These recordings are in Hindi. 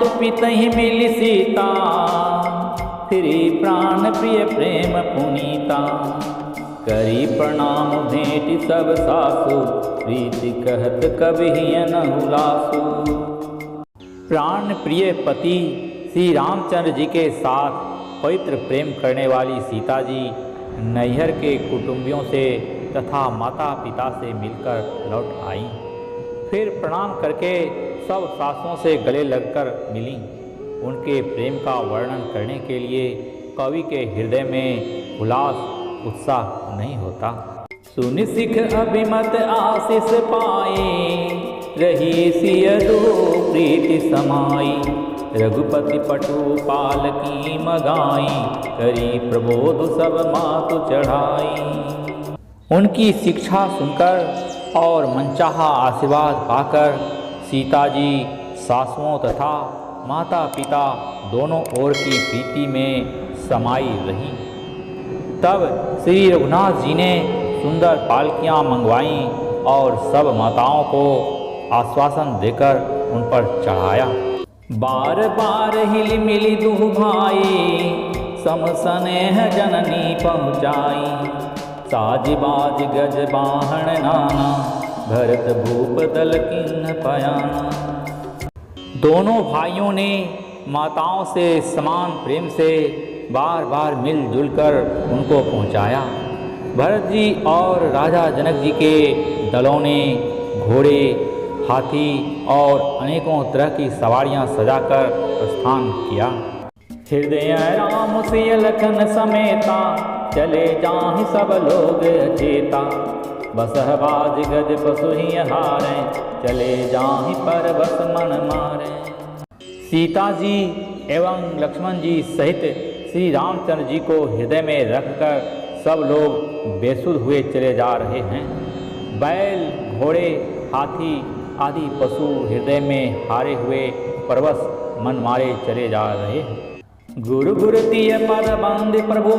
मातु पितहि मिली सीता, फिरी प्राण प्रिय प्रेम पुनीता। करी प्रणाम भेंट सब सासु, प्रीति कहत कबहि न हुलासु। प्राण प्रिय पति श्री रामचंद्र जी के साथ पवित्र प्रेम करने वाली सीता जी नैहर के कुटुंबियों से तथा माता पिता से मिलकर लौट आईं। फिर प्रणाम करके सब सासुओं से गले लगकर मिलीं। उनके प्रेम का वर्णन करने के लिए कवि के हृदय में उल्लास उत्साह नहीं होता। सुनि सिख अभिमत आशीष पाए, रही सियदु प्रीति समाई। रघुपति पटु पालकी मगाई, करी प्रबोध सब मातु चढ़ाई। उनकी शिक्षा सुनकर और मनचाहा आशीर्वाद पाकर सीता जी सासुओं तथा माता पिता दोनों ओर की प्रीति में समाई रही। तब श्री रघुनाथ जी ने सुंदर पालकियां मंगवाईं और सब माताओं को आश्वासन देकर उन पर चढ़ाया। बार बार हिल मिली दुह भाई, सम स्नेह जननी पहुँचाई। साज बाज गज बाहन नाना, भरत भूप दल किन्न पयाना। दोनों भाइयों ने माताओं से समान प्रेम से बार बार मिलजुल कर उनको पहुँचाया। भरत जी और राजा जनक जी के दलों ने घोड़े, हाथी और अनेकों तरह की सवारियां सजाकर प्रस्थान किया। हृदय राम सिय लखन समेता, चले जाहि सब लोग अचेता। बसह बाज गज पशु ही हारे, चले जाहि पर बस मन मारे। सीता जी एवं लक्ष्मण जी सहित श्री रामचंद्र जी को हृदय में रखकर सब लोग बेसुध हुए चले जा रहे हैं। बैल, घोड़े, हाथी आदि पशु हृदय में हारे हुए परवश मन मारे चले जा रहे हैं। गुरु गुरु तिय पद बंद प्रभु,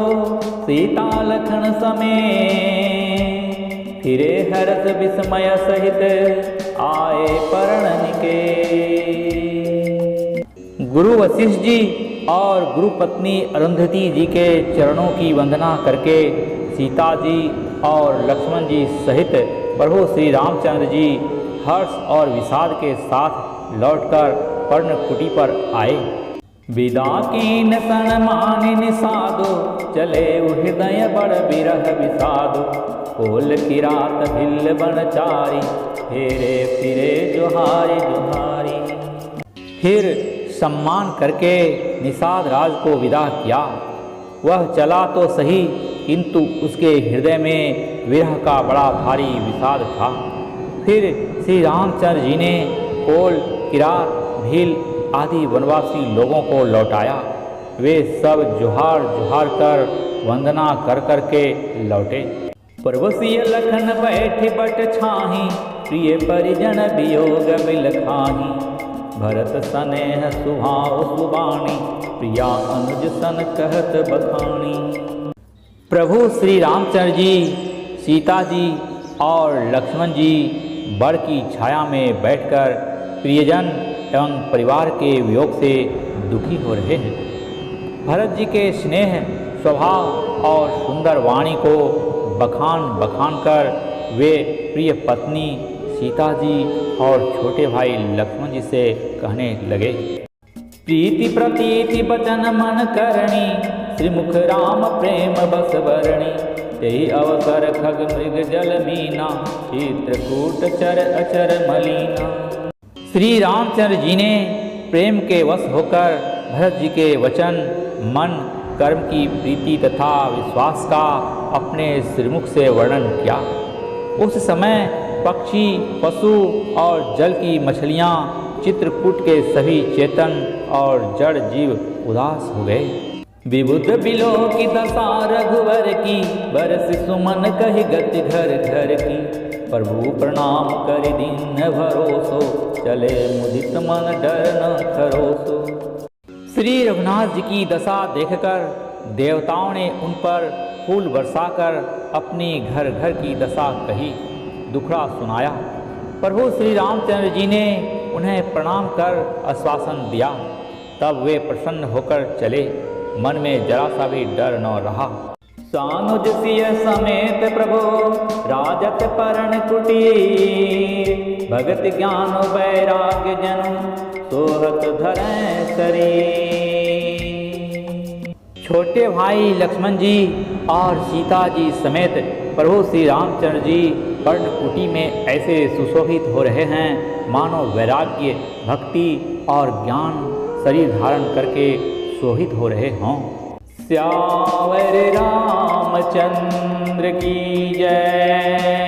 सीता लखन समेत। फिरे हर्ष विस्मय सहित, आए परणन के। गुरु वशिष्ठ जी और गुरु पत्नी अरुंधति जी के चरणों की वंदना करके सीता जी और लक्ष्मण जी सहित प्रभु श्री रामचंद्र जी हर्ष और विषाद के साथ लौटकर पर्णकुटी पर आए। विदा कीन सन मान निषादो, चले हृदय बड़ बिरह विषादो। कोल किरात भिल बनचारी, फेरे फिरे जोहारी जोहारी। फिर सम्मान करके निषाद राज को विदा किया। वह चला तो सही, किंतु उसके हृदय में विरह का बड़ा भारी विषाद था। फिर श्री रामचंद्र जी ने कोल, किरात, भील आदि वनवासी लोगों को लौटाया। वे सब जोहार जोहार कर वंदना कर कर के लौटे। परवसिय लखन बैठ बट छाही, प्रिय परिजन वियोग बिल खाही। भरत स्नेह सुभाव सुबाणी, प्रिया अनुज सन कहत बखानी। प्रभु श्री रामचंद्र जी, सीता जी और लक्ष्मण जी बड़ की छाया में बैठकर प्रियजन एवं परिवार के वियोग से दुखी हो रहे हैं। भरत जी के स्नेह, स्वभाव और सुंदर वाणी को बखान बखान कर वे प्रिय पत्नी सीता जी और छोटे भाई लक्ष्मण जी से कहने लगे। प्रीति प्रतीति बचन मन करणी, श्रीमुख राम प्रेम बस वरणी। तेहि अवसर खग मृग जल मीना, चित्रकूट चर अचर मलीना। श्री रामचंद्र जी ने प्रेम के वश होकर भरत जी के वचन, मन, कर्म की प्रीति तथा विश्वास का अपने श्रीमुख से वर्णन किया। उस समय पक्षी, पशु और जल की मछलियाँ, चित्रकूट के सभी चेतन और जड़ जीव उदास हो गए। विबुद्ध बिलो की दशा रघुवर की, बरस सुमन कही गति घर घर की। प्रभु प्रणाम कर दीन भरोसो, चले मुदित मन डर न खरोसो। श्री रघुनाथ जी की दशा देखकर देवताओं ने उन पर फूल बरसाकर अपनी घर घर की दशा कही, दुखड़ा सुनाया। प्रभु श्री रामचंद्र जी ने उन्हें प्रणाम कर आश्वासन दिया। तब वे प्रसन्न होकर चले, मन में जरा सा भी डर न रहा। सानुज सिय समेत प्रभु राजत परण कुटीर, भगत ज्ञान वैराग्य जनु सोहत धरें शरीर। छोटे भाई लक्ष्मण जी और सीता जी समेत प्रभु श्री रामचंद्र जी पर्णकुटी में ऐसे सुशोभित हो रहे हैं मानो वैराग्य, भक्ति और ज्ञान शरीर धारण करके शोभित हो रहे हों। श्यावर रामचंद्र की जय।